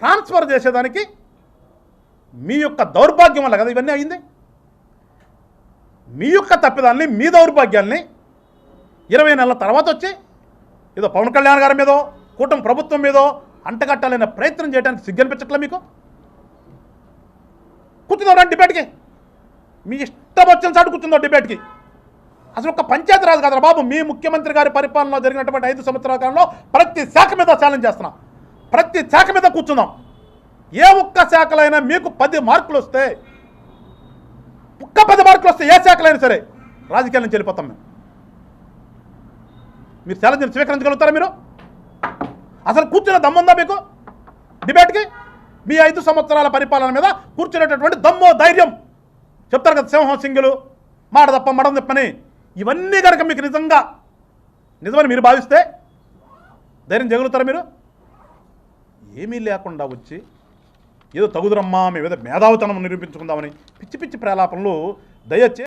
Transfer చేసేదానికి మీ యొక్క దౌర్భాగ్యం వల్ల కదా ఇవన్నీ అయింది. మీ యొక్క తప్పిదాన్ని, మీ దౌర్భాగ్యాల్ని 20 నెలల తర్వాత వచ్చి ఏదో పవన్ కళ్యాణ్ గారి మీదో కూటమి ప్రభుత్వం మీదో అంటగట్టాలనే ప్రయత్నం చేయడానికి సిగ్గనిపించట్లే మీకు? కూర్చుందాం రండి డిబేట్కి, మీ ఇష్టం వచ్చిన చాటు కూర్చుందో డిబేట్కి. అసలు ఒక పంచాయతీరాజ్ కాదురా బాబు, మీ ముఖ్యమంత్రి గారి పరిపాలనలో జరిగినటువంటి 5 సంవత్సరాల కాలంలో ప్రతి శాఖ మీద ఛాలెంజ్ చేస్తున్నాం, ప్రతి శాఖ మీద కూర్చుందాం. ఏ ఒక్క శాఖలైనా మీకు 10 మార్కులు వస్తే, ఒక్క 10 మార్కులు వస్తే ఏ శాఖలైనా సరే రాజకీయాల నుంచి వెళ్ళిపోతాం మేము. మీరు ఛాలెంజ్ స్వీకరించగలుగుతారా? మీరు అసలు కూర్చున్న దమ్ముందా మీకు డిబేట్కి? మీ 5 సంవత్సరాల పరిపాలన మీద కూర్చునేటటువంటి దమ్ము, ధైర్యం. చెప్తారు కదా సింహం సింగులు, మాట తప్ప మడం తిప్పని. ఇవన్నీ కనుక మీకు నిజమని మీరు భావిస్తే ధైర్యం చేయగలుగుతారా మీరు? ఏమీ లేకుండా వచ్చి ఏదో తగుదురమ్మా, మేము ఏదో మేధావితనం నిరూపించుకుందామని పిచ్చి పిచ్చి ప్రలాపనలు దయచేసి